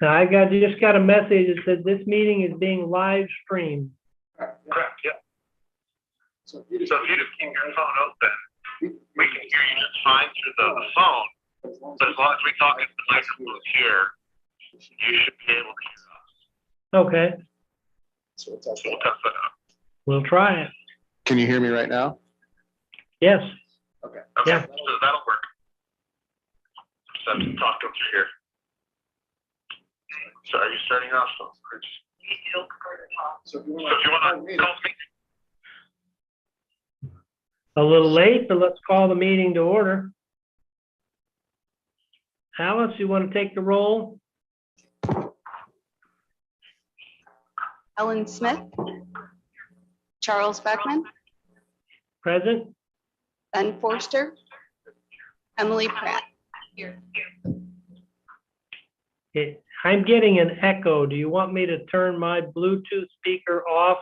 Just got a message that said this meeting is being live streamed. Correct, yeah. So if you just keep your phone open, we can hear you just fine through the phone. But as long as we talk into the microphone here, you should be able to hear us. Okay, So we'll test that out. we'll try it. Can you hear me right now? Yes. Okay. Yeah. So that'll work. Just have to talk to them through here. So are you starting off? So if you want to call me. A little late, but let's call the meeting to order. Alice, you want to take the roll? Ellen Smith, Charles Beckman, Present? Ben Forster, Emily Pratt. Here. I'm getting an echo. Do you want me to turn my Bluetooth speaker off?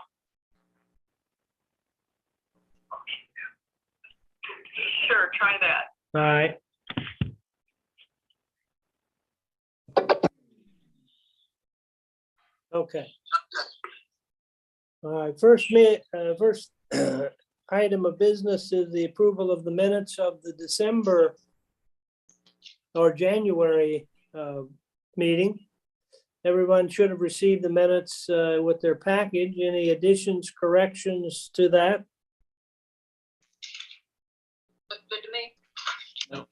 Sure, try that. All right. Okay. All right, first item of business is the approval of the minutes of the December or January meeting. Everyone should have received the minutes with their package. Any additions, corrections to that? Look good to me.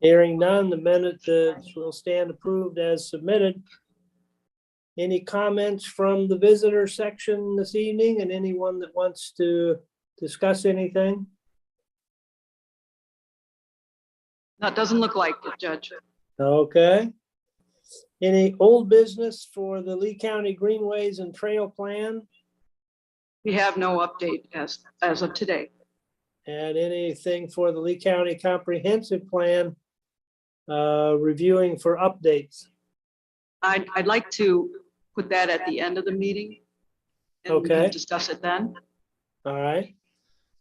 Hearing none, the minutes will stand approved as submitted. Any comments from the visitor section this evening and anyone that wants to discuss anything? That doesn't look like it, Judge. Okay. Any old business for the Lee County Greenways and Trail Plan? We have no update as of today. And anything for the Lee County Comprehensive Plan reviewing for updates? I'd like to put that at the end of the meeting. And we can Okay. discuss it then. All right.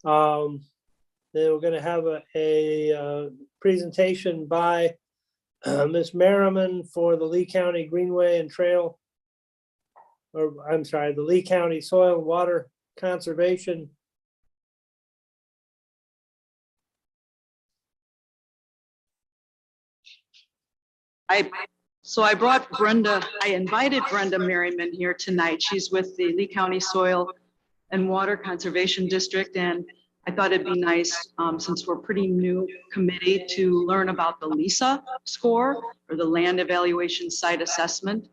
Then we're gonna have a presentation by Ms. Merriman for the Lee County Greenway and Trail, or I'm sorry, the Lee County Soil and Water Conservation. So I brought Brenda, I invited Brenda Merriman here tonight. She's with the Lee County Soil and Water Conservation District. And I thought it'd be nice, since we're pretty new committee, to learn about the LISA score, or the Land Evaluation Site Assessment.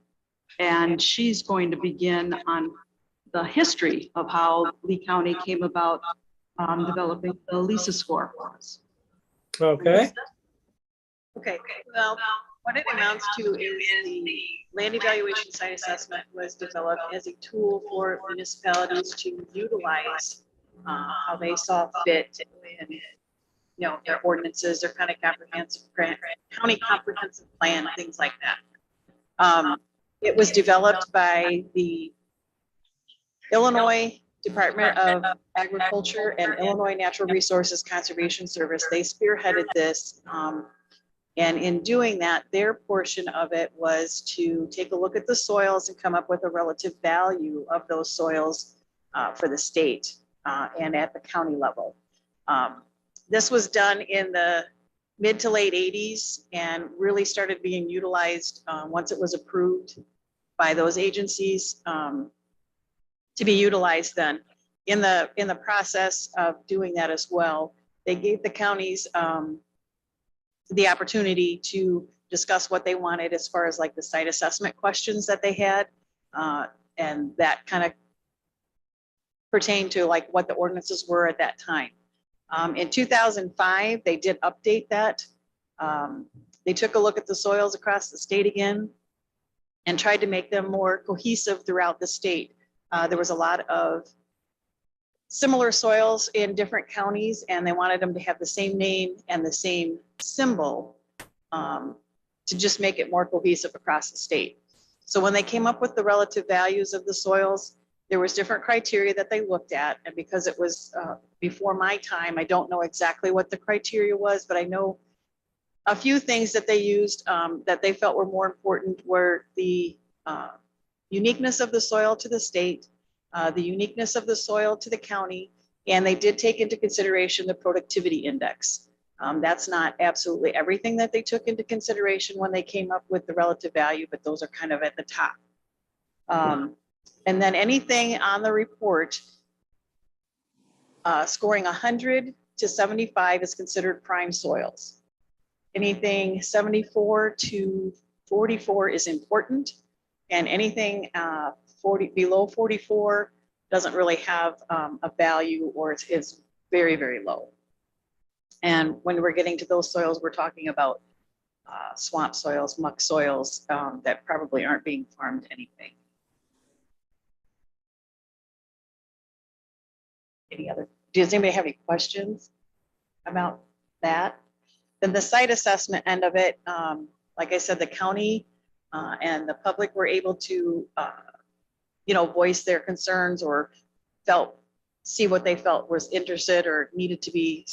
And she's going to begin on the history of how Lee County came about developing the LISA score for us. Okay, Okay, well, what it amounts to is the land evaluation site assessment was developed as a tool for municipalities to utilize how they saw fit and, you know, their ordinances, their county comprehensive plan, things like that. It was developed by the Illinois Department of Agriculture and Illinois Natural Resources Conservation Service. They spearheaded this. And in doing that, their portion of it was to take a look at the soils and come up with a relative value of those soils for the state and at the county level. This was done in the mid to late 80s and really started being utilized once it was approved by those agencies to be utilized then. In the process of doing that as well, they gave the counties the opportunity to discuss what they wanted as far as like the site assessment questions that they had. And that kind of pertained to like what the ordinances were at that time. In 2005, they did update that. They took a look at the soils across the state again and tried to make them more cohesive throughout the state. There was a lot of similar soils in different counties, and they wanted them to have the same name and the same symbol to just make it more cohesive across the state. So when they came up with the relative values of the soils, there was different criteria that they looked at. And because it was before my time, I don't know exactly what the criteria was, but I know A few things that they used that they felt were more important were the uniqueness of the soil to the state, the uniqueness of the soil to the county, and they did take into consideration the productivity index. That's not absolutely everything that they took into consideration when they came up with the relative value, but those are kind of at the top. And then anything on the report scoring 100 to 75 is considered prime soils. Anything 74 to 44 is important, and anything below 44 doesn't really have a value, or it's very, very low. And when we're getting to those soils, we're talking about swamp soils, muck soils that probably aren't being farmed anything. Does anybody have any questions about that? Then the site assessment end of it, like I said, the county and the public were able to, voice their concerns or see what they felt was interested or needed to be,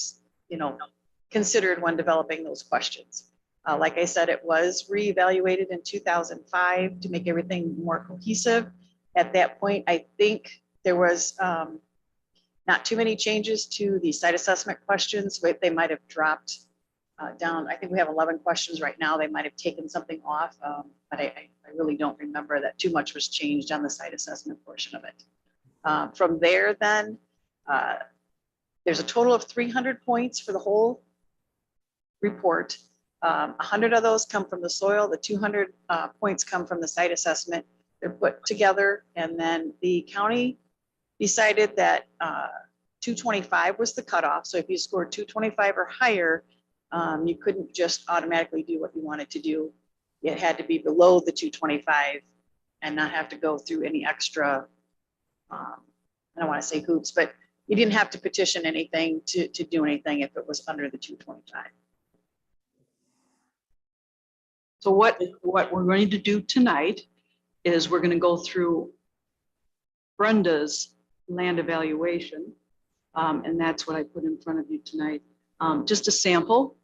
considered when developing those questions. Like I said, it was reevaluated in 2005 to make everything more cohesive. At that point, I think there was not too many changes to the site assessment questions, but they might have dropped down. I think we have 11 questions right now. They might have taken something off, but I really don't remember that too much was changed on the site assessment portion of it. From there, then, there's a total of 300 points for the whole report. 100 of those come from the soil. The 200 points come from the site assessment. They're put together, and then the county decided that 225 was the cutoff. So if you scored 225 or higher, you couldn't just automatically do what you wanted to do. It had to be below the 225 and not have to go through any extra, I don't want to say hoops, but you didn't have to petition anything to do anything if it was under the 225. So what we're going to do tonight is we're going to go through Brenda's land evaluation. And that's what I put in front of you tonight. Just a sample.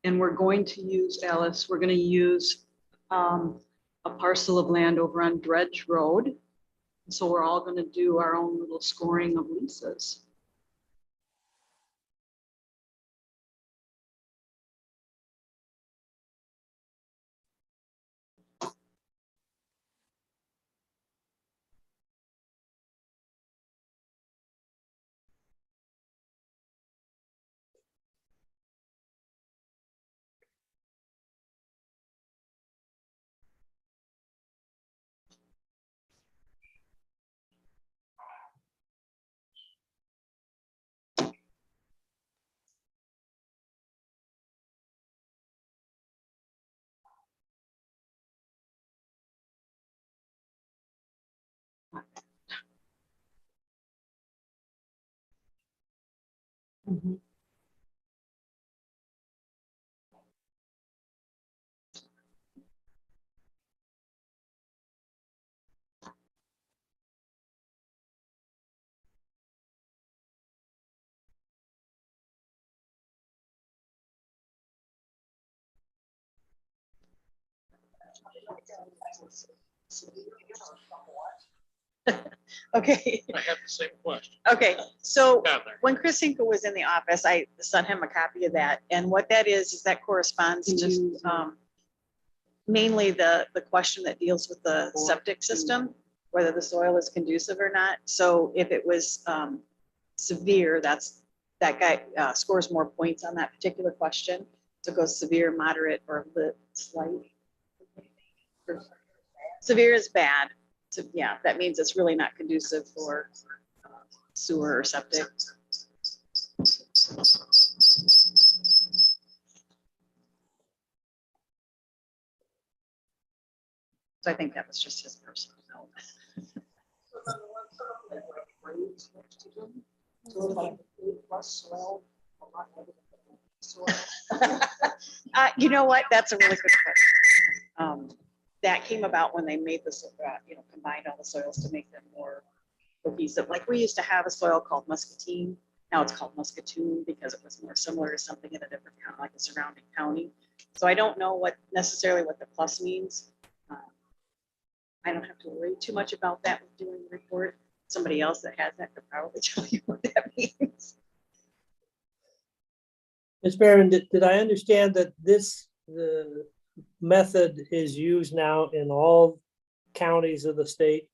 And we're going to use, Alice, we're going to use a parcel of land over on Dredge Road. So we're all going to do our own little scoring of Lisa's. Mm-hmm. Okay. I have the same question. Okay. So Heather. when Chris Hinkle was in the office, I sent him a copy of that. And what that is that corresponds to mainly the question that deals with the septic system, whether the soil is conducive or not. So if it was severe, that guy scores more points on that particular question. So it goes severe, moderate, or slight. Severe is bad. So yeah, that means it's really not conducive for sewer or septic. So I think that was just his personal note. You know what? That's a really good question. That came about when they made this, combined all the soils to make them more cohesive. Like we used to have a soil called muscatine. Now it's called muscatoon because it was more similar to something in a different county, like a surrounding county. So I don't know necessarily what the plus means. I don't have to worry too much about that with doing the report. Somebody else that has that could probably tell you what that means. Ms. Barron, did I understand that the method is used now in all counties of the state?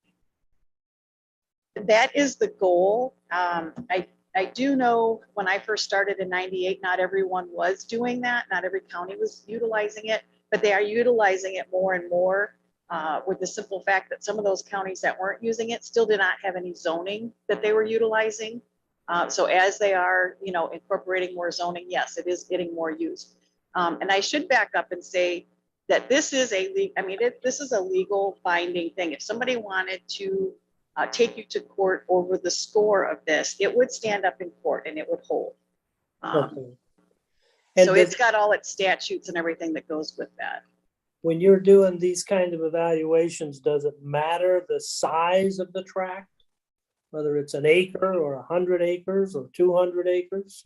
That is the goal. I do know when I first started in 98, not everyone was doing that. Not every county was utilizing it, but they are utilizing it more and more with the simple fact that some of those counties that weren't using it still did not have any zoning that they were utilizing. So as they are, incorporating more zoning, yes, it is getting more used. And I should back up and say that this is this is a legal binding thing. If somebody wanted to take you to court over the score of this, it would stand up in court and it would hold. Okay. And So it's got all its statutes and everything that goes with that. when you're doing these kind of evaluations, does it matter the size of the tract? Whether it's an acre or 100 acres or 200 acres?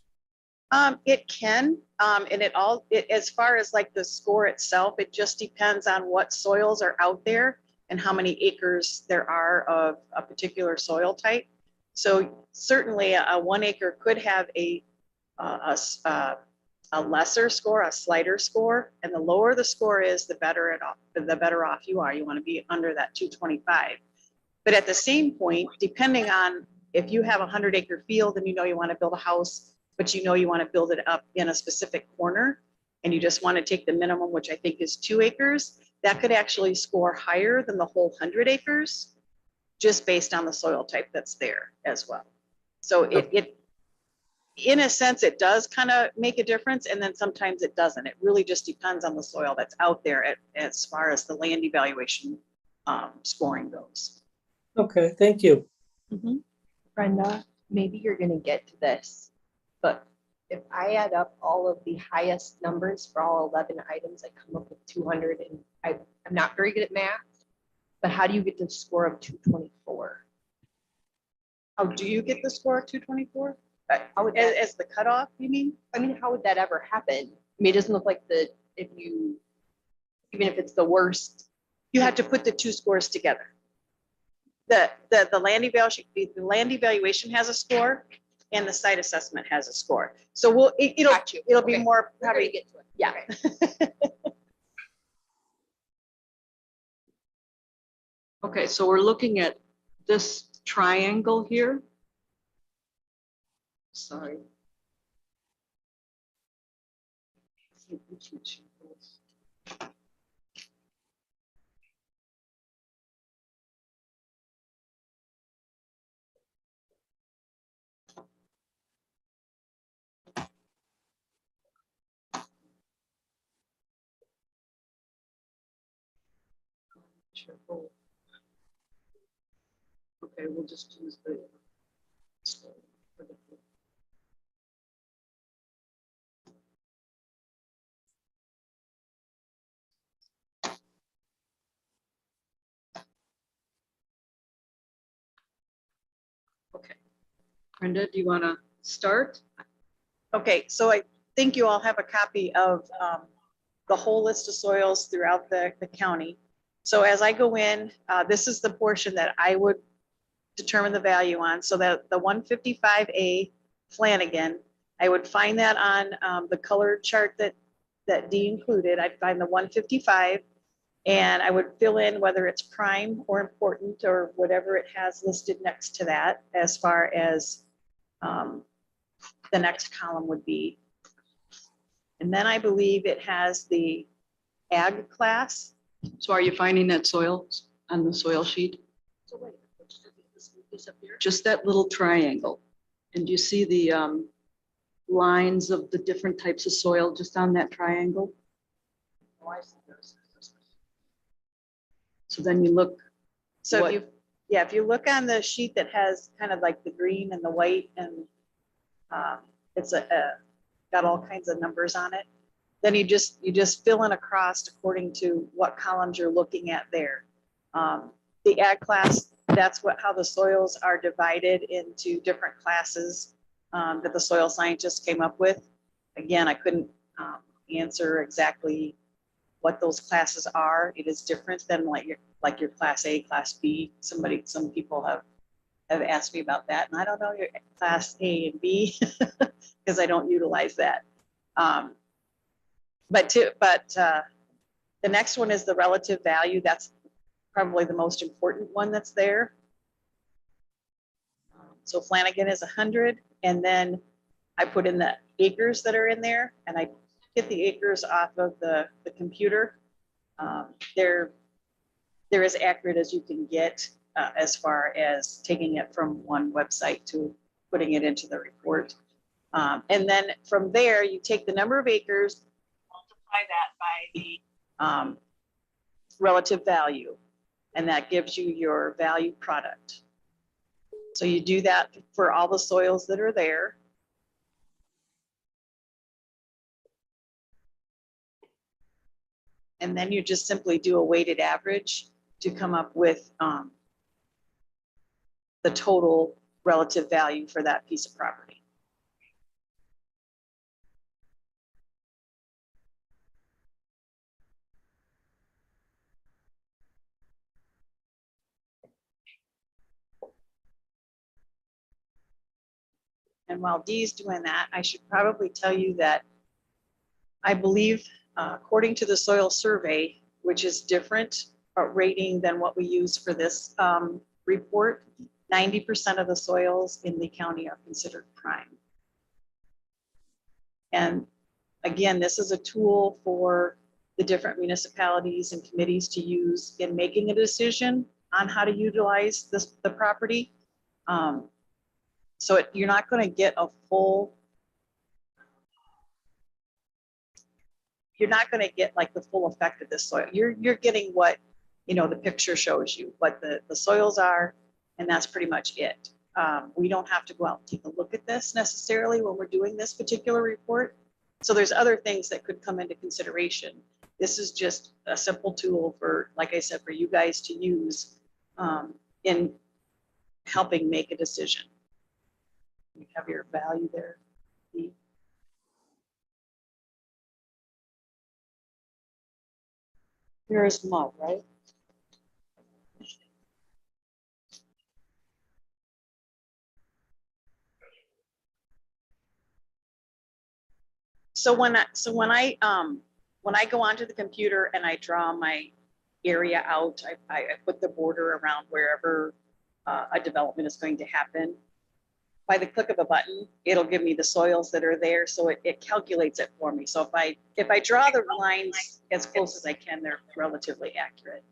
It can, and as far as like the score itself, it just depends on what soils are out there and how many acres there are of a particular soil type. So certainly a 1 acre could have a lesser score, a slighter score, and the lower the score is, the better off you are. You want to be under that 225. But at the same point, depending on if you have a 100-acre field and you want to build a house, but you want to build it up in a specific corner, and you just want to take the minimum, which I think is 2 acres, that could actually score higher than the whole 100 acres, just based on the soil type that's there as well. So it in a sense, it does kind of make a difference, and then sometimes it doesn't. It really just depends on the soil that's out there as far as the land evaluation scoring goes. Okay, thank you. Mhm. Brenda, maybe you're gonna get to this, but if I add up all of the highest numbers for all 11 items, I come up with 200, and I'm not very good at math, but how do you get the score of 224? How do you get the score of 224? How would that, As the cutoff, you mean? I mean, how would that ever happen? I mean, it doesn't look like even if it's the worst. You have to put the 2 scores together. The land evaluation has a score, and the site assessment has a score. So Got you. it'll be Okay. more We're gonna probably, get to it. yeah. Okay. Okay, so we're looking at this triangle here. Sorry. Okay, we'll just use the. Okay. Brenda, do you want to start? Okay, so I think you all have a copy of the whole list of soils throughout the county. So as I go in, this is the portion that I would determine the value on. So that the 155A Flanagan, I would find that on the colored chart that Dee included. I'd find the 155, and I would fill in whether it's prime or important or whatever it has listed next to that, as far as the next column would be. And then I believe it has the ag class. So are you finding that soil on the soil sheet? So wait, disappear? Just that little triangle. And you see the lines of the different types of soil just on that triangle? Oh, I see those. So then you look, So What- if you look on the sheet that has kind of like the green and the white, and it's got all kinds of numbers on it, then you just fill in across according to what columns you're looking at there. The ag class, that's how the soils are divided into different classes that the soil scientists came up with. Again, I couldn't answer exactly what those classes are. It is different than like your class A, class B. Some people have asked me about that, and I don't know your class A and B because I don't utilize that. But the next one is the relative value. That's probably the most important one that's there. So Flanagan is 100, and then I put in the acres that are in there, and I get the acres off of the computer. They're as accurate as you can get as far as taking it from one website to putting it into the report. And then from there, you take the number of acres, multiply that by the relative value, and that gives you your value product. So you do that for all the soils that are there. And then you just simply do a weighted average to come up with the total relative value for that piece of property. And while Dee's doing that, I should probably tell you that I believe, according to the soil survey, which is different rating than what we use for this report, 90% of the soils in the county are considered prime. And again, this is a tool for the different municipalities and committees to use in making a decision on how to utilize the property. So you're not going to get a full, you're not going to get like the full effect of this soil. You're getting what, the picture shows you, what the soils are, and that's pretty much it. We don't have to go out and take a look at this necessarily when we're doing this particular report. So there's other things that could come into consideration. This is just a simple tool for, like I said, for you guys to use in helping make a decision. You have your value there. Here's mud, right? So when I go onto the computer and I draw my area out, I put the border around wherever a development is going to happen. By the click of a button, it'll give me the soils that are there, so it calculates it for me. So if I draw the lines as close as I can, they're relatively accurate.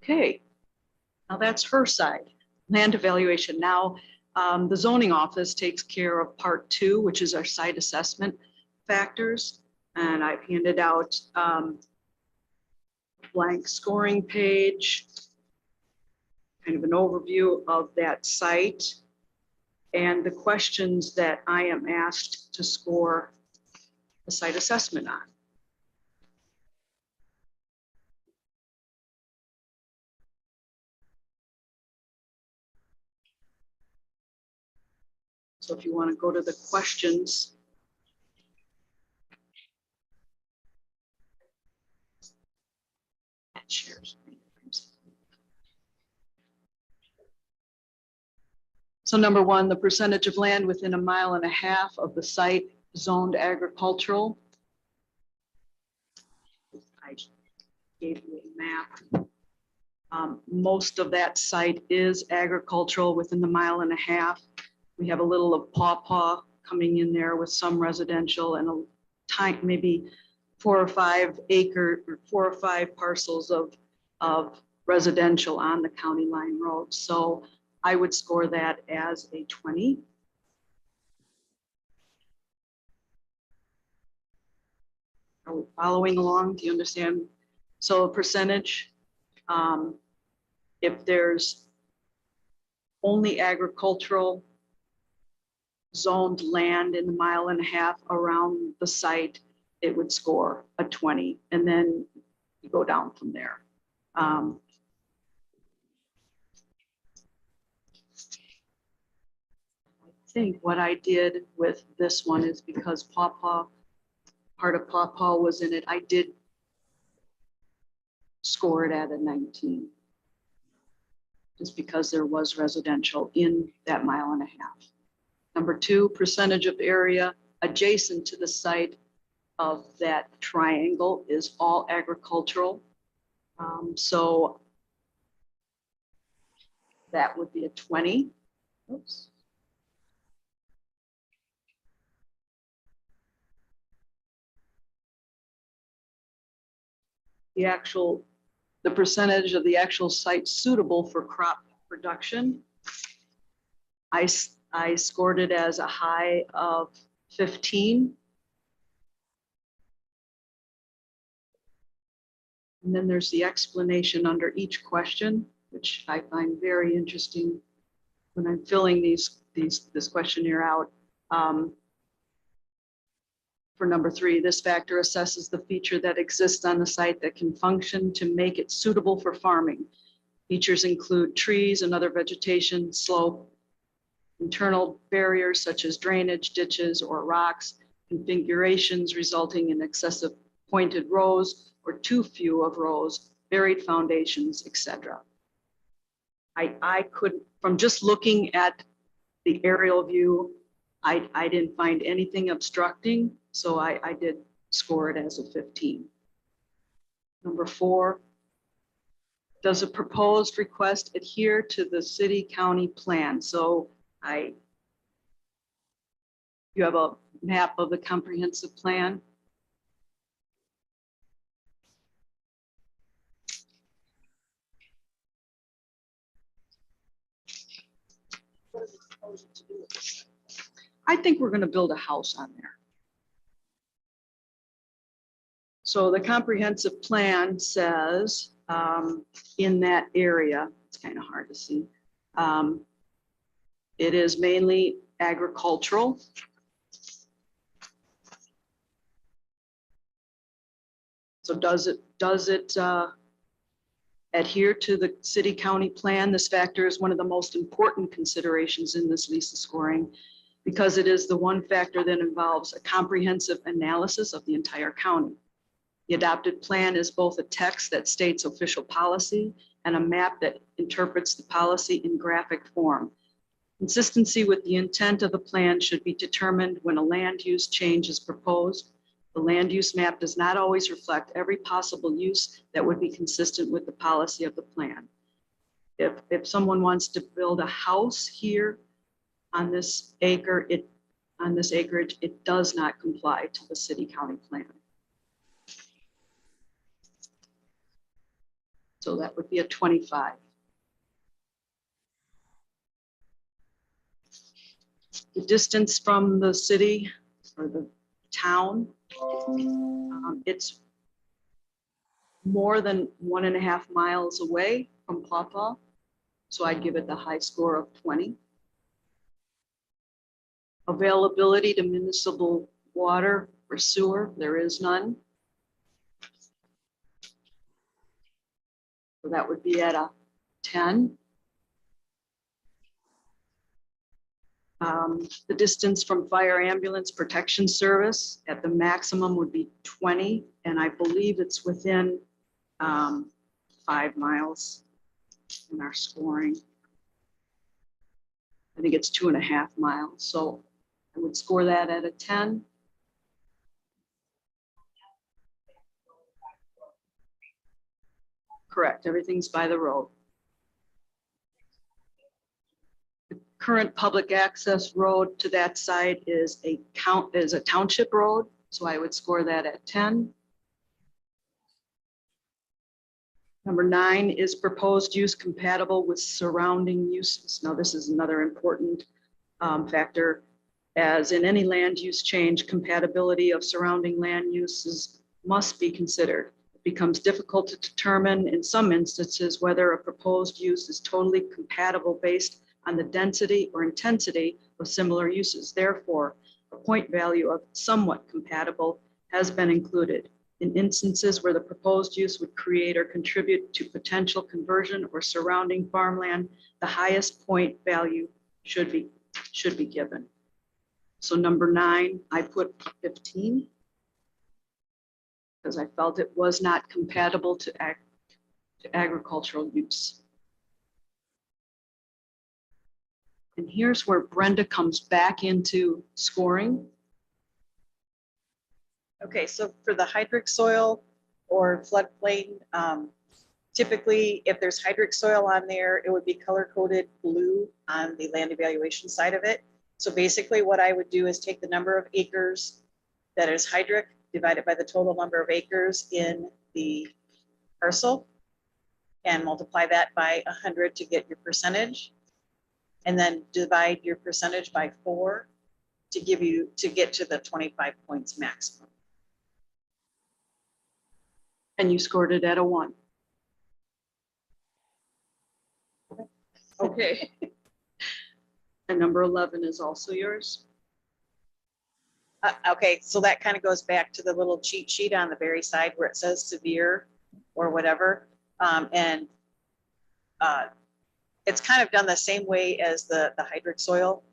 Okay, now that's her side, land evaluation. Now, the zoning office takes care of part 2, which is our site assessment factors. And I've handed out blank scoring page, kind of an overview of that site and the questions that I am asked to score the site assessment on. So if you want to go to the questions. That shares. So number 1, the percentage of land within 1.5 miles of the site zoned agricultural. I gave you a map. Most of that site is agricultural within the 1.5 miles. We have a little of pawpaw coming in there with some residential and a tiny, maybe 4 or 5 acre or 4 or 5 parcels of residential on the county line road. So I would score that as a 20. Are we following along? Do you understand? So a percentage, if there's only agricultural zoned land in the 1.5 miles around the site, it would score a 20, and then you go down from there. I think what I did with this one is because part of Pawpaw was in it, I did score it at a 19. Just because there was residential in that 1.5 miles. Number 2, percentage of area adjacent to the site of that triangle is all agricultural. So that would be a 20. Oops. The percentage of the actual site suitable for crop production, I scored it as a high of 15. And then there's the explanation under each question, which I find very interesting when I'm filling this questionnaire out. For number 3, this factor assesses the feature that exists on the site that can function to make it suitable for farming. Features include trees and other vegetation, slope, internal barriers such as drainage, ditches, or rocks, configurations resulting in excessive pointed rows or too few of rows, buried foundations, etc. I could, from just looking at the aerial view, I didn't find anything obstructing, so I did score it as a 15. Number 4, does a proposed request adhere to the city-county plan? So you have a map of the comprehensive plan. I think we're going to build a house on there. So the comprehensive plan says in that area, it's kind of hard to see, it is mainly agricultural. So does it adhere to the city-county plan? This factor is one of the most important considerations in this LISA scoring because it is the one factor that involves a comprehensive analysis of the entire county. The adopted plan is both a text that states official policy and a map that interprets the policy in graphic form. Consistency with the intent of the plan should be determined when a land use change is proposed. The land use map does not always reflect every possible use that would be consistent with the policy of the plan. If someone wants to build a house here on this acreage, it does not comply to the city-county plan. So that would be a 25. The distance from the city or the town, it's more than 1.5 miles away from Pawpaw. So I'd give it the high score of 20. Availability to municipal water or sewer, there is none. So that would be at a 10. The distance from fire ambulance protection service at the maximum would be 20. And I believe it's within 5 miles in our scoring. I think it's 2.5 miles. So I would score that at a 10. Correct, everything's by the road. The current public access road to that site is a township road, so I would score that at 10. Number 9 is proposed use compatible with surrounding uses. Now, this is another important factor. As in any land use change, compatibility of surrounding land uses must be considered. Becomes difficult to determine in some instances whether a proposed use is totally compatible based on the density or intensity of similar uses. Therefore, a point value of somewhat compatible has been included. In instances where the proposed use would create or contribute to potential conversion or surrounding farmland, the highest point value should be given. So number 9, I put 15 because I felt it was not compatible to agricultural use. And here's where Brenda comes back into scoring. Okay, so for the hydric soil or floodplain, typically if there's hydric soil on there, it would be color coded blue on the land evaluation side of it. So basically what I would do is take the number of acres that is hydric, divide it by the total number of acres in the parcel and multiply that by 100 to get your percentage. And then divide your percentage by 4 to get to the 25 points maximum. And you scored it at a 1. Okay. And number 11 is also yours. Okay, so that kind of goes back to the little cheat sheet on the very side where it says severe or whatever. It's kind of done the same way as the hydric soil,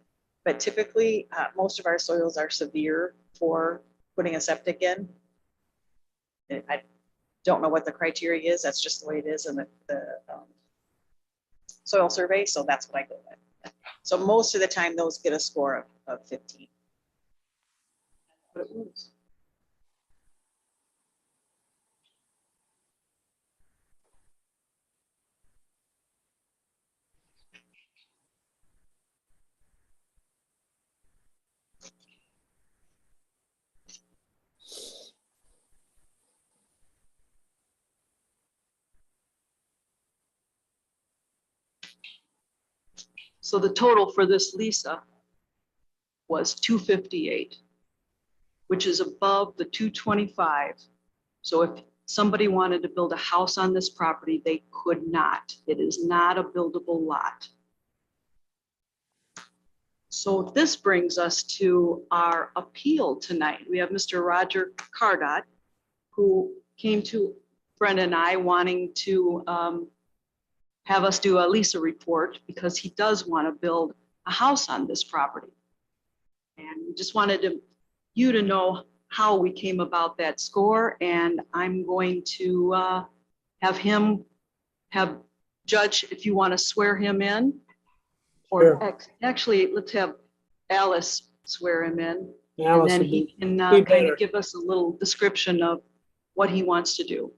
but typically most of our soils are severe for putting a septic in. I don't know what the criteria is. That's just the way it is in the soil survey. So that's what I go with. So most of the time those get a score of 15. But it was. So the total for this Lisa was 258, which is above the 225. So if somebody wanted to build a house on this property, they could not. It is not a buildable lot. So this brings us to our appeal tonight. We have Mr. Roger Cardot, who came to Brenda and I wanting to have us do a Lisa report because he does want to build a house on this property. And we just wanted you to know how we came about that score. And I'm going to have Judge, if you want to swear him in. Or Sure. actually, let's have Alice swear him in. Alice And then would he be can be kind better. of give us a little description of what he wants to do.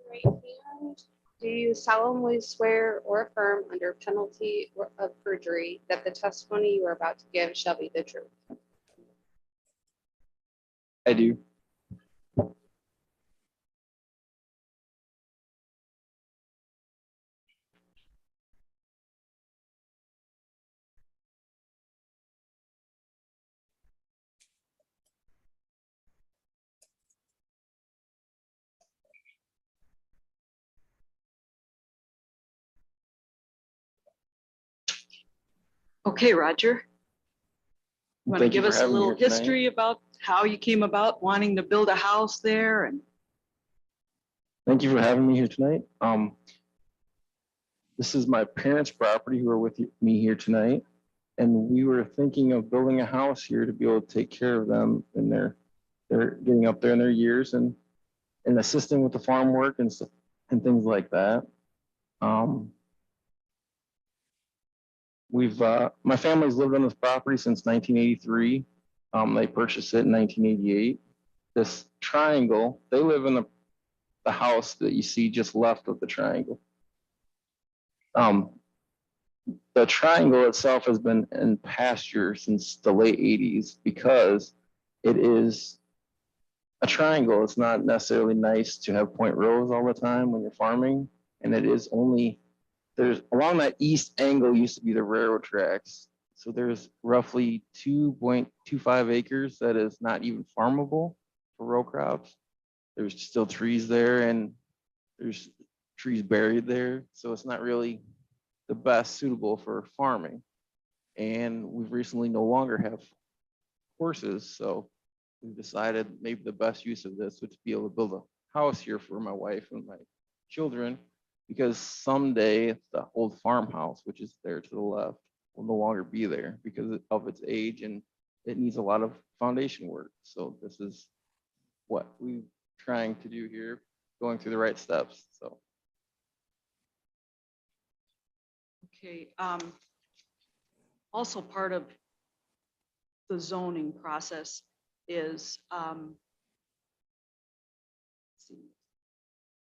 Right hand. Do you solemnly swear or affirm under penalty of perjury that the testimony you are about to give shall be the truth? I do. Okay, Roger. You want to Thank you give for us a having me little here tonight. history about how you came about wanting to build a house there? And Thank you for having me here tonight. This is my parents' property who are with me here tonight. And we were thinking of building a house here to be able to take care of them and they're getting up there in their years and assisting with the farm work and stuff and things like that. My family's lived on this property since 1983. They purchased it in 1988. This triangle, they live in the house that you see just left of the triangle. The triangle itself has been in pasture since the late 80s because it is a triangle. It's not necessarily nice to have point rows all the time when you're farming. And it is only, there's along that east angle used to be the railroad tracks. So there's roughly 2.25 acres that is not even farmable. for row crops. There's still trees there and there's trees buried there. So it's not really the best suitable for farming. And we've recently no longer have horses. So we decided maybe the best use of this would be able to build a house here for my wife and my children, because someday the old farmhouse, which is there to the left, will no longer be there because of its age and it needs a lot of foundation work. So this is what we're trying to do here, going through the right steps. So. Okay, also part of the zoning process is, let's see,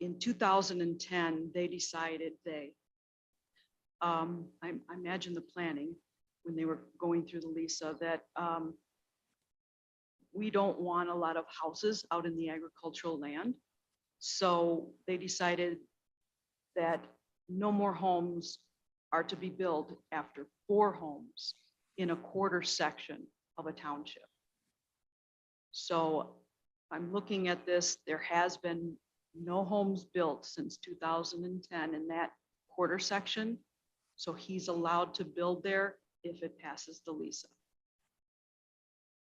in 2010, they decided I imagine the planning, when they were going through the LISA, that we don't want a lot of houses out in the agricultural land. So they decided that no more homes are to be built after 4 homes in a quarter section of a township. So I'm looking at this, there has been no homes built since 2010 in that quarter section. So he's allowed to build there if it passes the LISA.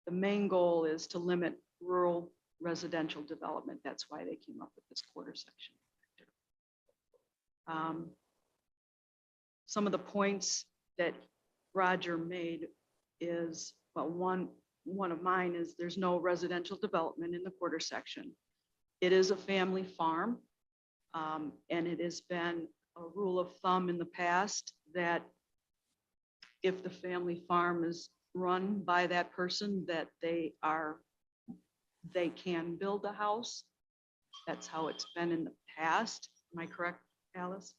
The main goal is to limit rural residential development. That's why they came up with this quarter section. Some of the points that Roger made is, well, one of mine is there's no residential development in the quarter section. It is a family farm, and it has been a rule of thumb in the past that if the family farm is run by that person, that they can build a house. That's how it's been in the past. Am I correct, Alice?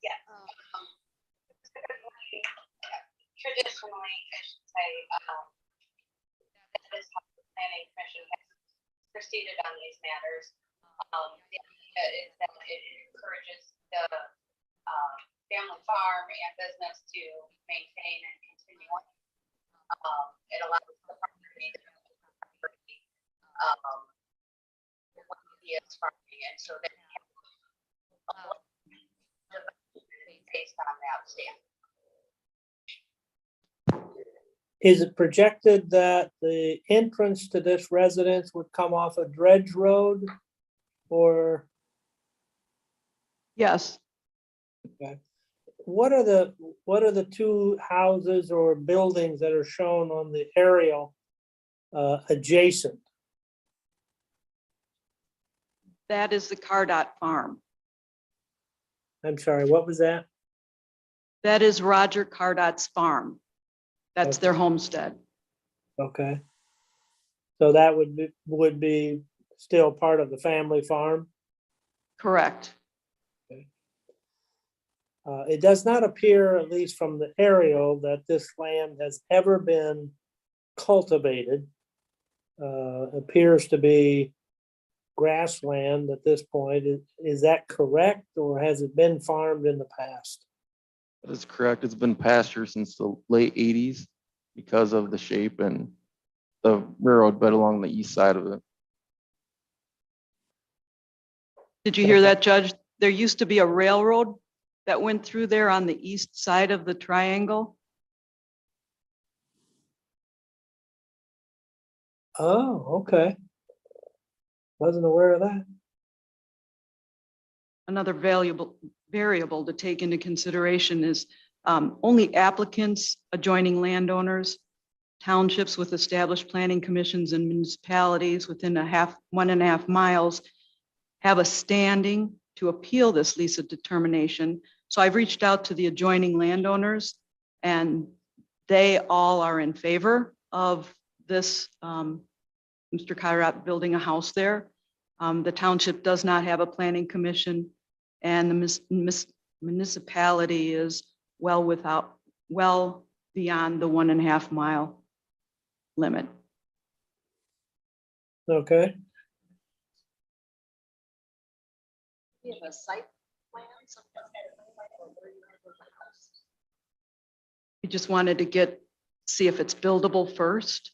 Yeah. Traditionally, I should say, that is how the planning commission has proceeded on these matters. The idea is that it encourages the family farm and business to maintain and continue on. It allows the property is farming, and so they have based on that standard. Is it projected that the entrance to this residence would come off a dredge road or Yes. what are the 2 houses or buildings that are shown on the aerial adjacent? That is the Cardot farm. I'm sorry, what was that? That is Roger Cardot's farm. That's their homestead. Okay. So that would be still part of the family farm? Correct. It does not appear, at least from the aerial, that this land has ever been cultivated. Appears to be grassland at this point. Is that correct, or has it been farmed in the past? That is correct. It's been pasture since the late 80s because of the shape and the railroad bed along the east side of it. Did you hear that, Judge? There used to be a railroad that went through there on the east side of the triangle. Oh, okay. Wasn't aware of that. Another variable to take into consideration is only applicants, adjoining landowners, townships with established planning commissions and municipalities within 1.5 miles have a standing to appeal this LISA determination. So I've reached out to the adjoining landowners and they all are in favor of this Mr. Kairat building a house there. The township does not have a planning commission and the municipality is well beyond the 1.5 mile limit. Okay. We have a site plan. We just wanted to see if it's buildable first.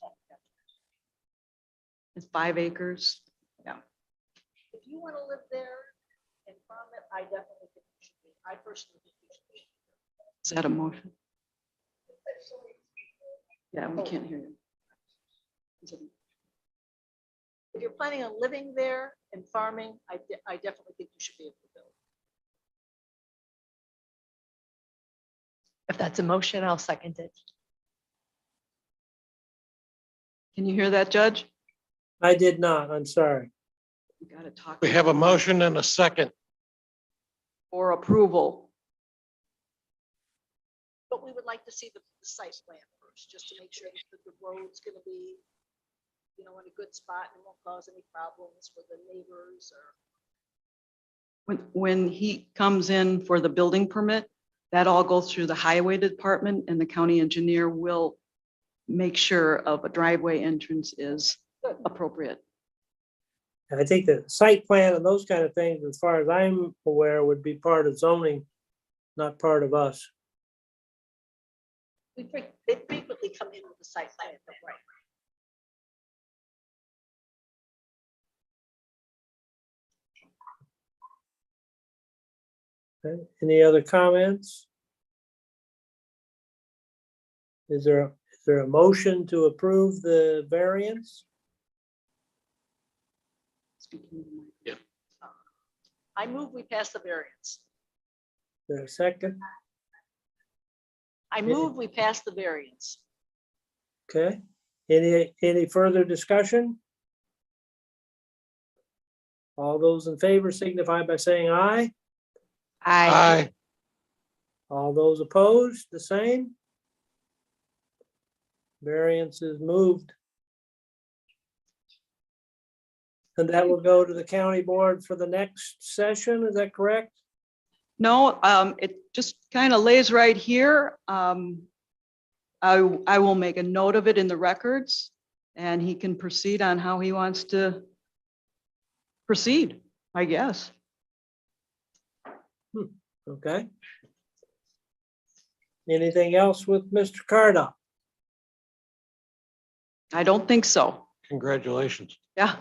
It's 5 acres. If you want to live there and farm it, I definitely think you should be. I personally think you should be. Is that a motion? Yeah, we can't hear you. Is it- If you're planning on living there and farming, I definitely think you should be able to build. If that's a motion, I'll second it. Can you hear that, Judge? I did not, I'm sorry. You gotta talk. We have a motion and a second. For approval. But we would like to see the site plan first, just to make sure that the road's gonna be, you know, in a good spot and won't cause any problems for the neighbors or. When he comes in for the building permit, that all goes through the highway department and the county engineer will make sure of a driveway entrance is appropriate. I think the site plan and those kind of things, as far as I'm aware, would be part of zoning, not part of us. They frequently come in with the site plan, but right. Okay, any other comments? Is there a motion to approve the variance? I move we pass the variance. Is there a second? I move we pass the variance. Okay, any further discussion? All those in favor signify by saying aye. Aye. All those opposed, the same? Variance is moved. And that will go to the county board for the next session, is that correct? No, it just kind of lays right here. I will make a note of it in the records and he can proceed on how he wants to proceed, I guess. Okay. Anything else with Mr. Cardo? I don't think so. Congratulations. Yeah.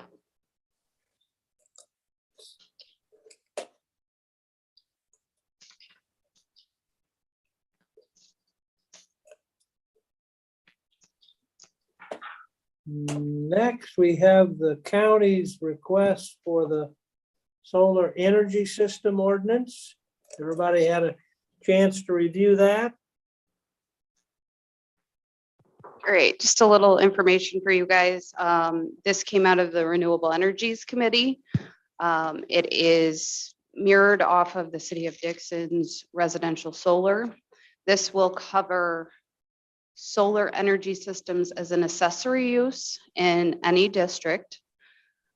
Next, we have the county's request for the solar energy system ordinance. Everybody had a chance to review that? Great, just a little information for you guys. This came out of the Renewable Energies Committee. It is mirrored off of the City of Dixon's residential solar. This will cover solar energy systems as an accessory use in any district.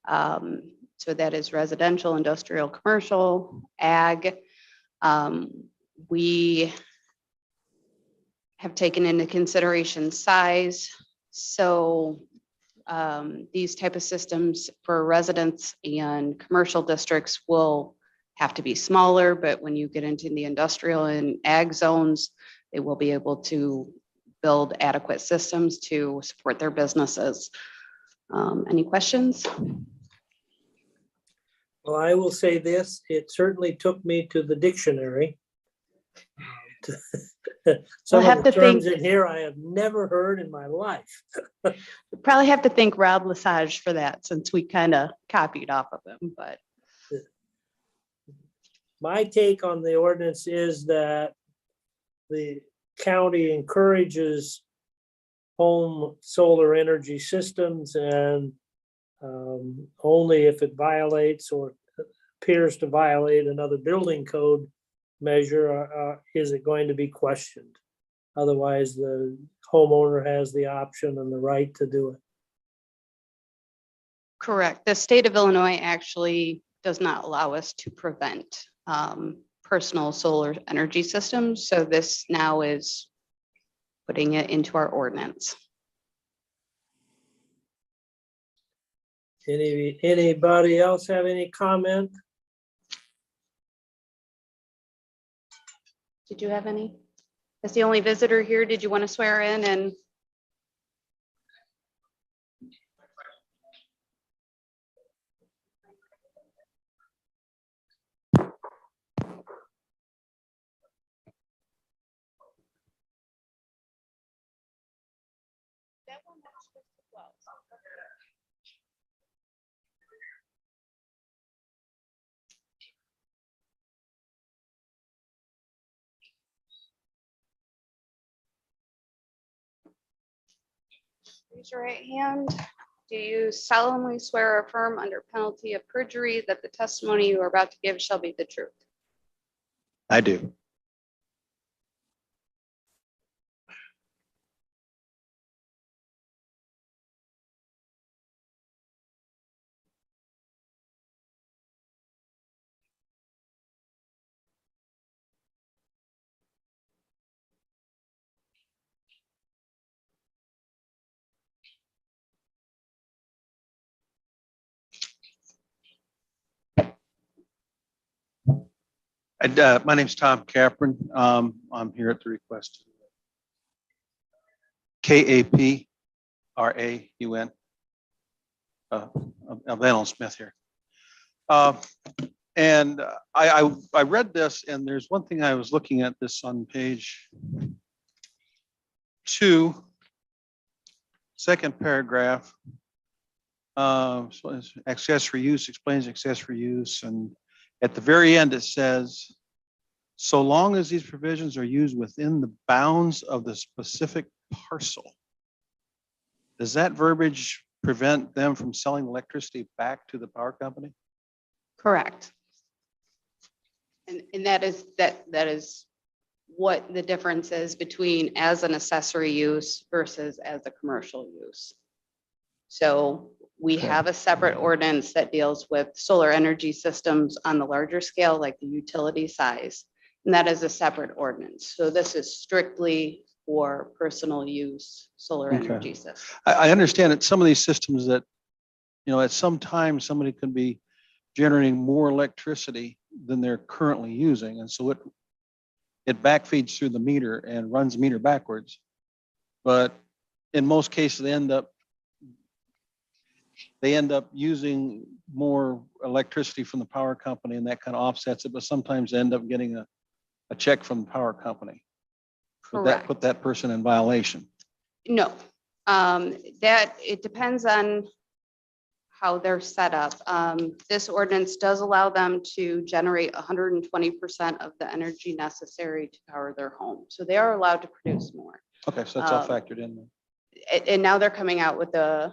So that is residential, industrial, commercial, ag. We have taken into consideration size. So these type of systems for residents and commercial districts will have to be smaller, but when you get into the industrial and ag zones, they will be able to build adequate systems to support their businesses. Any questions? Well, I will say this, it certainly took me to the dictionary. Some have of the to terms think- in here I have never heard in my life. We probably have to thank Rob Lesage for that since we kind of copied off of him, but My take on the ordinance is that the county encourages home solar energy systems and only if it violates or appears to violate another building code measure, is it going to be questioned? Otherwise, the homeowner has the option and the right to do it. correct. The state of Illinois actually does not allow us to prevent personal solar energy systems. So this now is putting it into our ordinance. Anybody else have any comment? Did you have any? As the only visitor here, did you want to swear in and? Raise your right hand. Do you solemnly swear or affirm under penalty of perjury that the testimony you are about to give shall be the truth? I do. My name's Tom Capron. I'm here at the request. KAPRAUN. Of Alan Smith here. And I read this, and there's one thing I was looking at this on page 2, second paragraph. So it's accessory use, explains accessory use, and at the very end it says, so long as these provisions are used within the bounds of the specific parcel. Does that verbiage prevent them from selling electricity back to the power company? Correct. And that is what the difference is between as an accessory use versus as a commercial use. So we Okay. have a separate ordinance that deals with solar energy systems on the larger scale, like the utility size. And that is a separate ordinance. So this is strictly for personal use solar Okay. energy systems. I understand that some of these systems that, at some time, somebody could be generating more electricity than they're currently using. And so it backfeeds through the meter and runs the meter backwards. But in most cases, they end up using more electricity from the power company, and that kind of offsets it. But sometimes they end up getting a check from the power company. Would that put that person in violation? No, that it depends on how they're set up. This ordinance does allow them to generate 120% of the energy necessary to power their home. So they are allowed to produce more. Okay, so that's all factored in there. And now they're coming out with the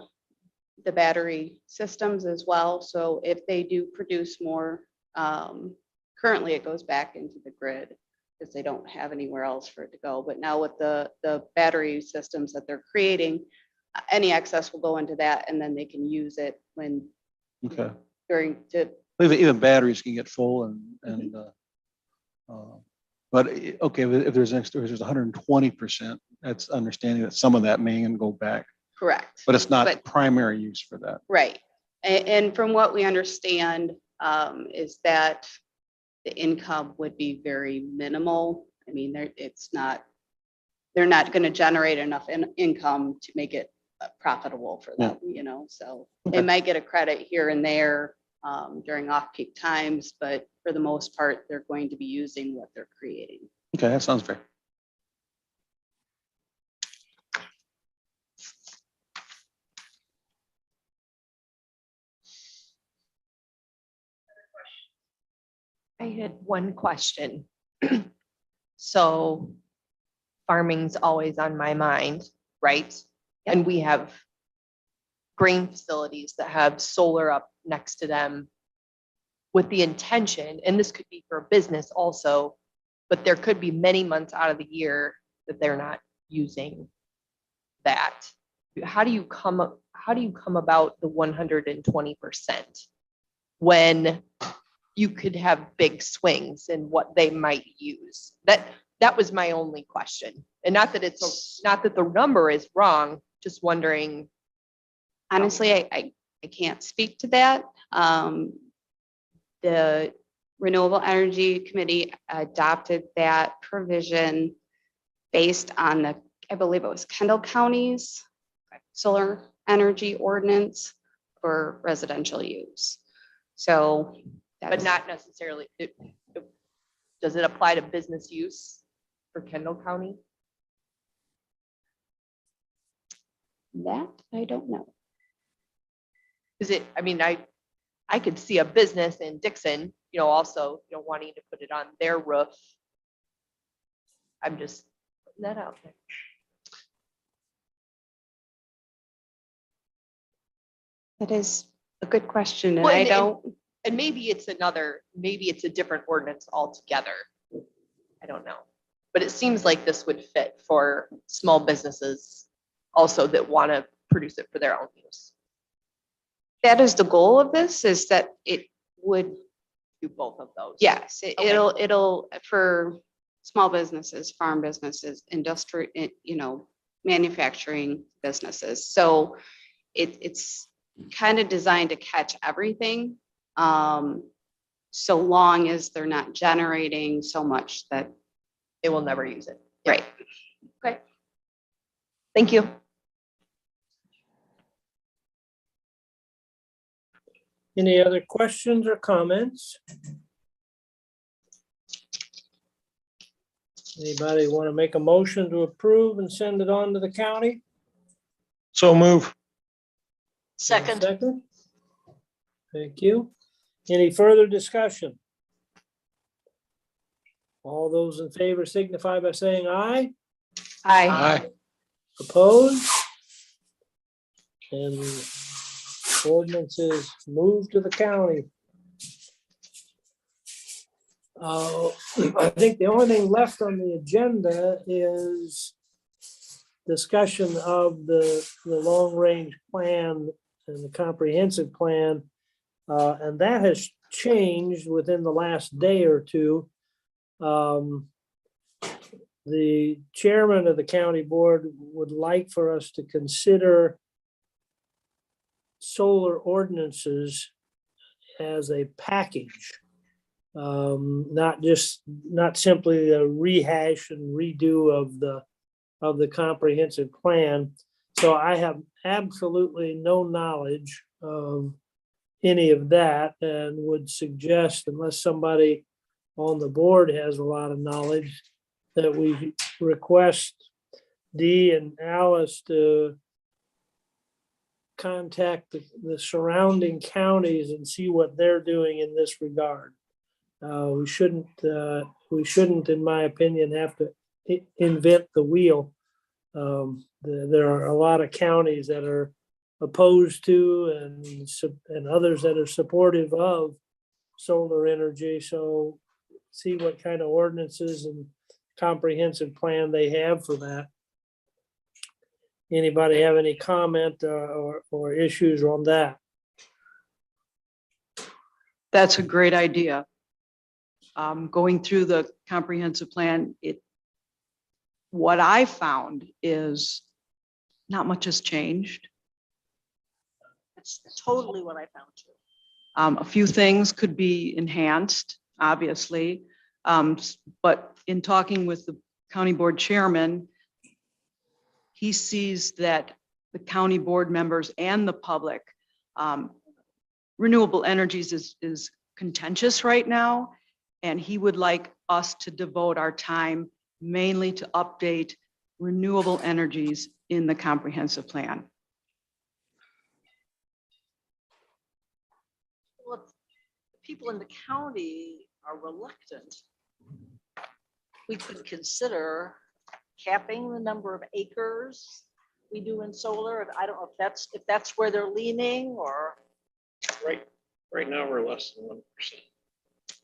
battery systems as well. So if they do produce more, currently it goes back into the grid because they don't have anywhere else for it to go. But now with the battery systems that they're creating, any excess will go into that, and then they can use it when Okay. during Even batteries can get full but okay, if there's 120%, that's understanding that some of that may go back, correct. but it's not primary use for that. Right. And from what we understand, is that the income would be very minimal. I mean, they're not going to generate enough income to make it profitable for them, so Okay. they might get a credit here and there during off-peak times, but for the most part, they're going to be using what they're creating. Okay, that sounds fair. I had one question. So farming's always on my mind, right? And we have grain facilities that have solar up next to them with the intention, and this could be for a business also, but there could be many months out of the year that they're not using that. How do you come about the 120% when you could have big swings in what they might use? That was my only question. And not that the number is wrong, just wondering. Honestly, I can't speak to that. The Renewable Energy Committee adopted that provision based on the, I believe it was Kendall County's solar energy ordinance for residential use. So. But that's- not necessarily, does it apply to business use for Kendall County? That I don't know. Is it, I mean, I could see a business in Dixon, also, wanting to put it on their roof. I'm just putting that out there. That is a good question, and Well, I and- don't, And maybe it's a different ordinance altogether. I don't know. But it seems like this would fit for small businesses also that want to produce it for their own use. that is the goal of this, is that it would, Do both of those. yes, Okay. it'll, for small businesses, farm businesses, industry, manufacturing businesses. So it's kind of designed to catch everything. So long as they're not generating so much that, They will never use it. right. Okay. Thank you. Any other questions or comments? Anybody want to make a motion to approve and send it on to the county? So move. Second. Second. Thank you. Any further discussion? All those in favor signify by saying aye. Aye. Opposed? And ordinances moved to the county. I think the only thing left on the agenda is discussion of the long-range plan and the comprehensive plan. And that has changed within the last day or two. The chairman of the county board would like for us to consider solar ordinances as a package. Not simply a rehash and redo of the comprehensive plan. So I have absolutely no knowledge of any of that and would suggest, unless somebody on the board has a lot of knowledge, that we request Dee and Alice to contact the surrounding counties and see what they're doing in this regard. We shouldn't, in my opinion, have to invent the wheel. There are a lot of counties that are opposed to and others that are supportive of solar energy. So see what kind of ordinances and comprehensive plan they have for that. Anybody have any comment or issues on that? That's a great idea. Going through the comprehensive plan, what I found is not much has changed. That's totally what I found too. A few things could be enhanced, obviously. But in talking with the county board chairman, he sees that the county board members and the public, renewable energies is contentious right now. And he would like us to devote our time mainly to update renewable energies in the comprehensive plan. Well, if people in the county are reluctant, we could consider capping the number of acres we do in solar. And I don't know if that's where they're leaning or. Right now, we're less than 1%,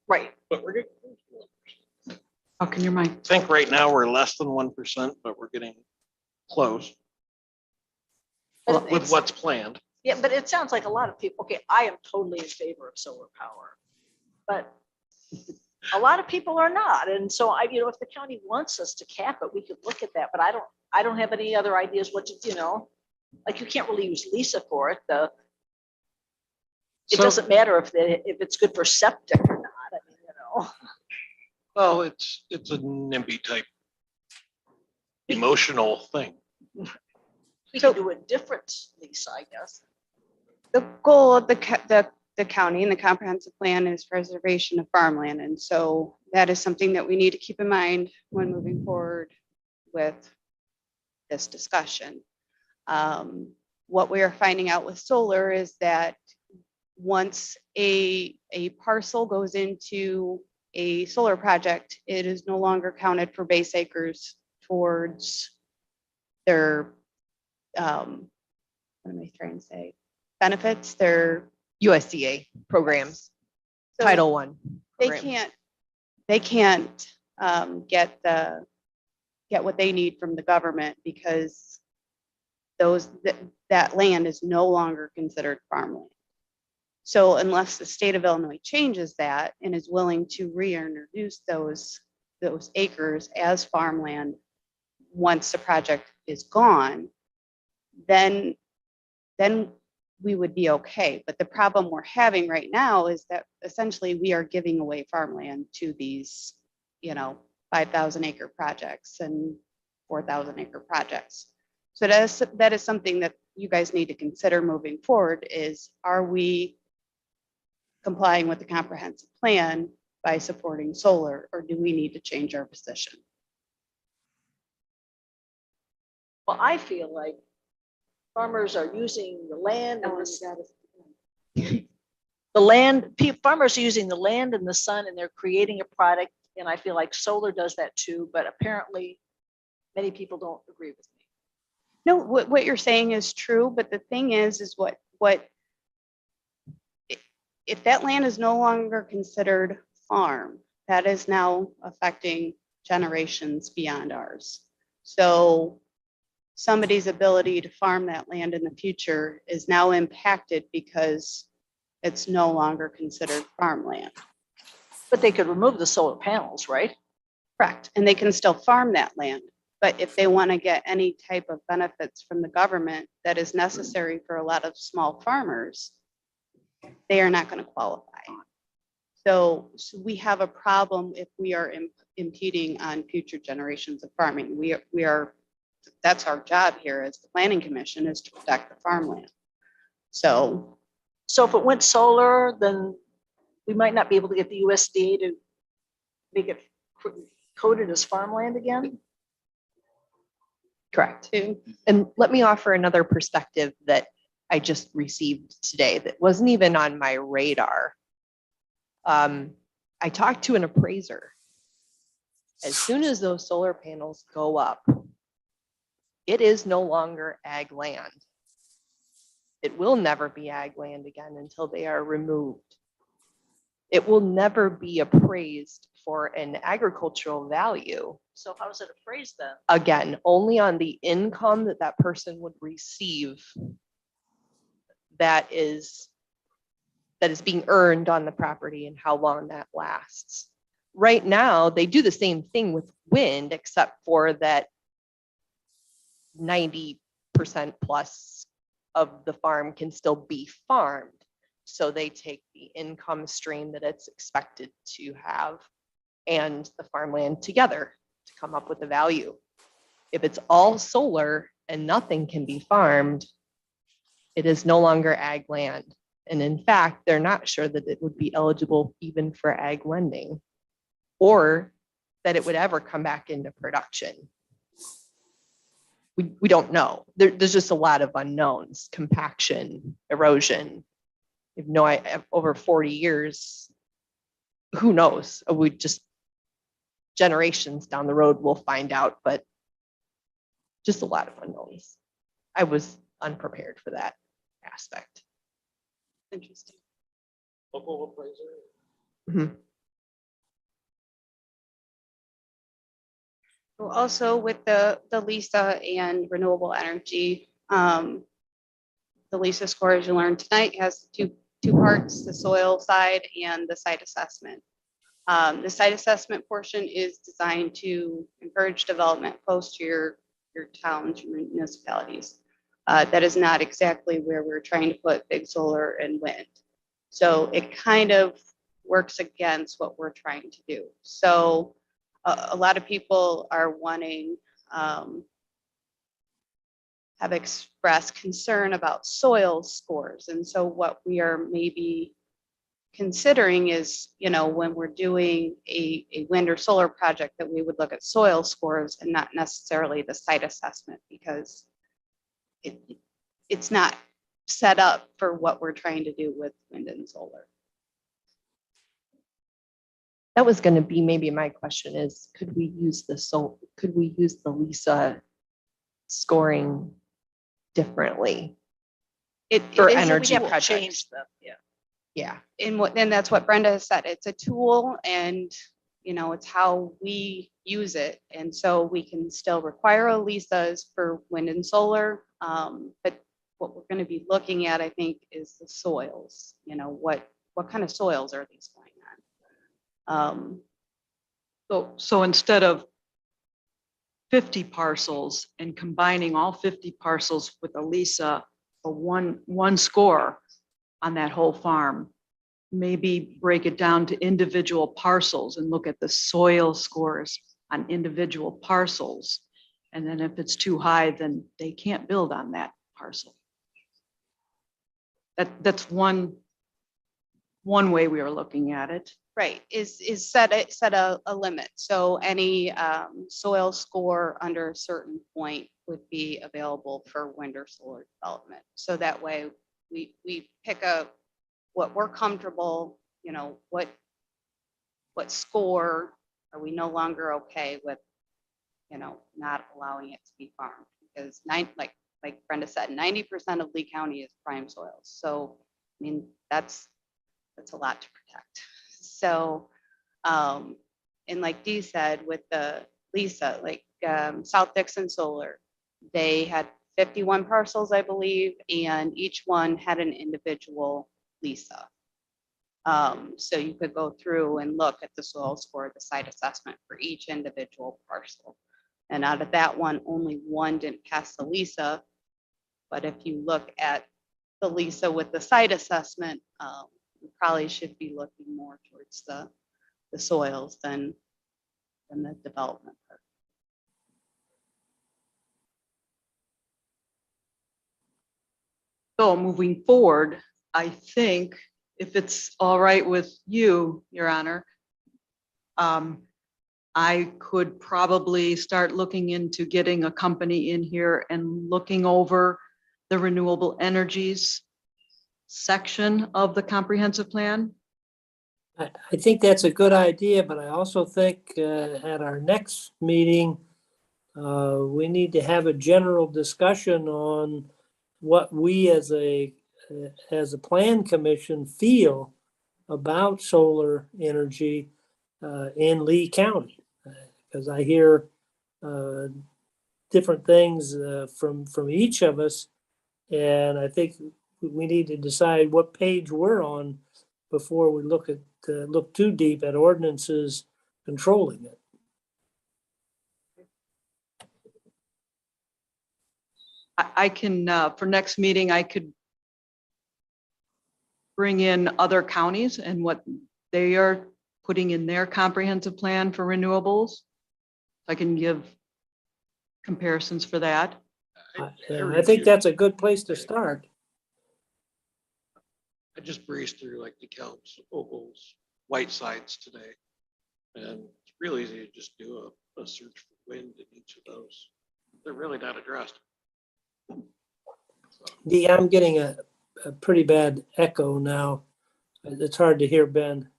Right. but we're getting. How can your mic? I think right now we're less than 1%, but we're getting close But with what's planned. Yeah, but it sounds like a lot of people, okay, I am totally in favor of solar power, but a lot of people are not. And so if the county wants us to cap it, we could look at that, but I don't have any other ideas what to, like you can't really use Lisa for it. It So- doesn't matter if it's good for septic or not. I mean, Well, it's a NIMBY type emotional thing. We can do it different, Lisa, I guess. The goal of the county and the comprehensive plan is preservation of farmland. And so that is something that we need to keep in mind when moving forward with this discussion. What we are finding out with solar is that once a parcel goes into a solar project, it is no longer counted for base acres towards their, what am I trying to say? Benefits, their USDA programs, so Title I. they programs. can't get what they need from the government because that land is no longer considered farmland. So unless the state of Illinois changes that and is willing to reintroduce those acres as farmland once the project is gone, then we would be okay. But the problem we're having right now is that essentially we are giving away farmland to these, 5,000 acre projects and 4,000 acre projects. So that is something that you guys need to consider moving forward is, are we complying with the comprehensive plan by supporting solar, or do we need to change our position? Well, I feel like farmers are using the land and farmers are using the land and the sun, and they're creating a product. And I feel like solar does that too, but apparently many people don't agree with me. No, what you're saying is true, but the thing is what if that land is no longer considered farm, that is now affecting generations beyond ours. So somebody's ability to farm that land in the future is now impacted because it's no longer considered farmland. But they could remove the solar panels, right? Correct. And they can still farm that land. But if they want to get any type of benefits from the government that is necessary for a lot of small farmers, they are not going to qualify. So we have a problem if we are impeding on future generations of farming. We are that's our job here as the planning commission, is to protect the farmland. So if it went solar, then we might not be able to get the USDA to make it coded as farmland again. Correct. And let me offer another perspective that I just received today that wasn't even on my radar. I talked to an appraiser. As soon as those solar panels go up, it is no longer ag land. It will never be ag land again until they are removed. It will never be appraised for an agricultural value. So how is it appraised then? Again, only on the income that person would receive that is being earned on the property and how long that lasts. Right now, they do the same thing with wind, except for that 90% plus of the farm can still be farmed. So they take the income stream that it's expected to have and the farmland together to come up with a value. If it's all solar and nothing can be farmed, it is no longer ag land. And in fact, they're not sure that it would be eligible even for ag lending or that it would ever come back into production. We don't know. There's just a lot of unknowns, compaction, erosion. I have over 40 years, who knows? We just generations down the road, we'll find out, but just a lot of unknowns. I was unprepared for that aspect. interesting. Local appraiser. Mhm. Well, also with the LISA and renewable energy, the LISA score, as you learned tonight, has two parts: the soil side and the site assessment. The site assessment portion is designed to encourage development close to your towns, your municipalities. That is not exactly where we're trying to put big solar and wind. So it kind of works against what we're trying to do. So a lot of people are wanting have expressed concern about soil scores. And so what we are maybe considering is, you know, when we're doing a wind or solar project, that we would look at soil scores and not necessarily the site assessment, because it's not set up for what we're trying to do with wind and solar. That was gonna be maybe my question is, could we use the Lisa scoring differently? For energy We'd have to projects. change them, yeah. Yeah, And that's what Brenda has said. It's a tool, and you know, it's how we use it. And so we can still require Lisas for wind and solar. But what we're going to be looking at, I think, is the soils. You know, what kind of soils are these going on? So instead of 50 parcels and combining all 50 parcels with a Lisa for one score on that whole farm, maybe break it down to individual parcels and look at the soil scores on individual parcels. And then if it's too high, then they can't build on that parcel. That's one way we are looking at it. Right, is set a limit. So any soil score under a certain point would be available for wind or solar development. So that way we pick what we're comfortable, you know, what score are we no longer okay with, you know, not allowing it to be farmed, because like Brenda said, 90% of Lee County is prime soils. So I mean, that's a lot to protect. So and like Dee said, with the Lisa, like South Dixon Solar, they had 51 parcels, I believe, and each one had an individual Lisa. So you could go through and look at the soil score, the site assessment for each individual parcel. And out of that one, only one didn't pass the Lisa. But if you look at the Lisa with the site assessment, you probably should be looking more towards the soils than the development part. So moving forward, I think if it's all right with you, Your Honor, I could probably start looking into getting a company in here and looking over the renewable energies section of the comprehensive plan. I think that's a good idea, but I also think at our next meeting, we need to have a general discussion on what we as a plan commission feel about solar energy in Lee County. Because I hear different things from each of us, and I think we need to decide what page we're on before we look too deep at ordinances controlling it. I can, for next meeting, I could bring in other counties and what they are putting in their comprehensive plan for renewables. I can give comparisons for that. I think that's a good place to start. I just breezed through like DeKalb's, Ogles, Whitesides today. And it's real easy to just do a search for wind in each of those. They're really not addressed. Dee, I'm getting a pretty bad echo now. It's hard to hear Ben.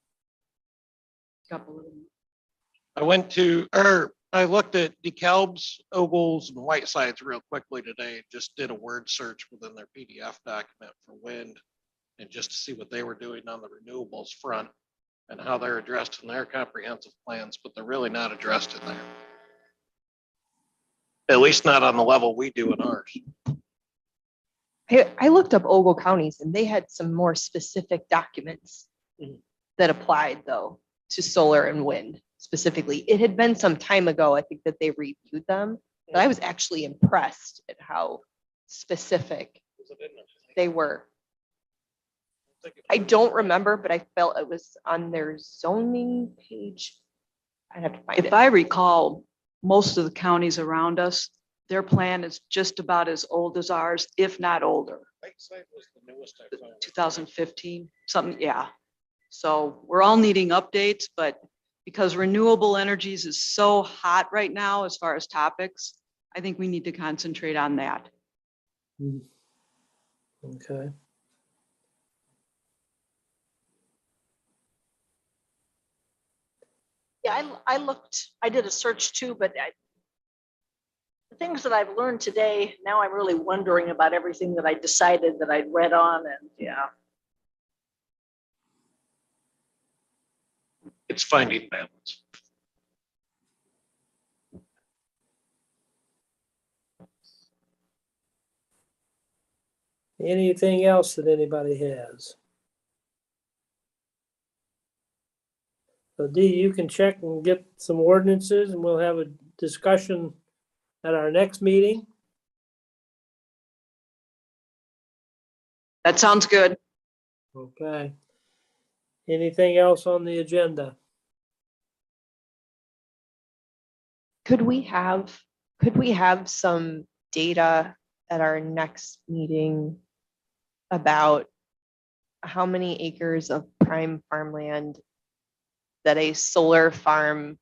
I looked at DeKalb's, Ogles, and Whitesides real quickly today, and just did a word search within their PDF document for wind, and just to see what they were doing on the renewables front and how they're addressed in their comprehensive plans, but they're really not addressed in there. At least not on the level we do in ours. I looked up Ogle counties and they had some more specific documents that applied though to solar and wind specifically. It had been some time ago, I think, that they reviewed them, but I was actually impressed at how specific they were. I don't remember, but I felt it was on their zoning page. I'd have to find it. If I recall, most of the counties around us, their plan is just about as old as ours, if not older. Lakeside was the newest I found. 2015, something, yeah. So we're all needing updates, but because renewable energies is so hot right now as far as topics, I think we need to concentrate on that. Okay. Yeah, I did a search too, but the things that I've learned today, now I'm really wondering about everything that I decided that I'd read on and yeah. It's finding balance. Anything else that anybody has? So Dee, you can check and get some ordinances and we'll have a discussion at our next meeting. That sounds good. Okay. Anything else on the agenda? Could we have some data at our next meeting about how many acres of prime farmland that a solar farm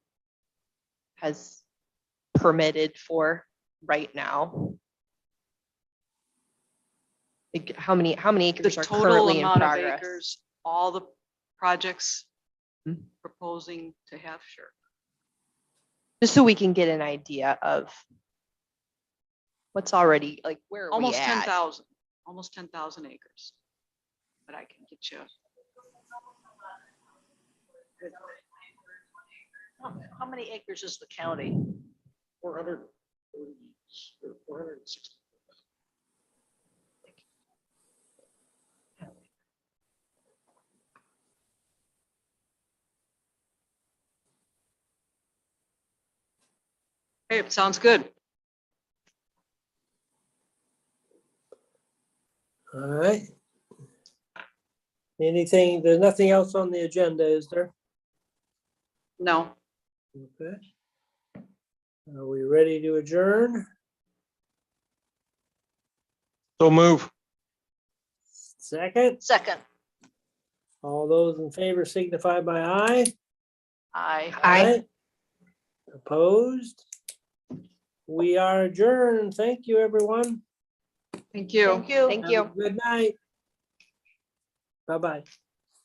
has permitted for right now? Like how many The acres are total currently in amount of progress? acres, all the projects Hmm. proposing to have, sure. Just so we can get an idea of what's already, like, where are we Almost at? 10,000, almost 10,000 acres. But I can get you. How many acres is the county? 460. Hey, it sounds good. All right. Anything, there's nothing else on the agenda, is there? No. Okay. Are we ready to adjourn? So move. Second, Second. all those in favor signify by aye. Aye. Opposed? We are adjourned. Thank you, everyone. Thank you. Thank you. Thank you. Have a good night. Bye-bye.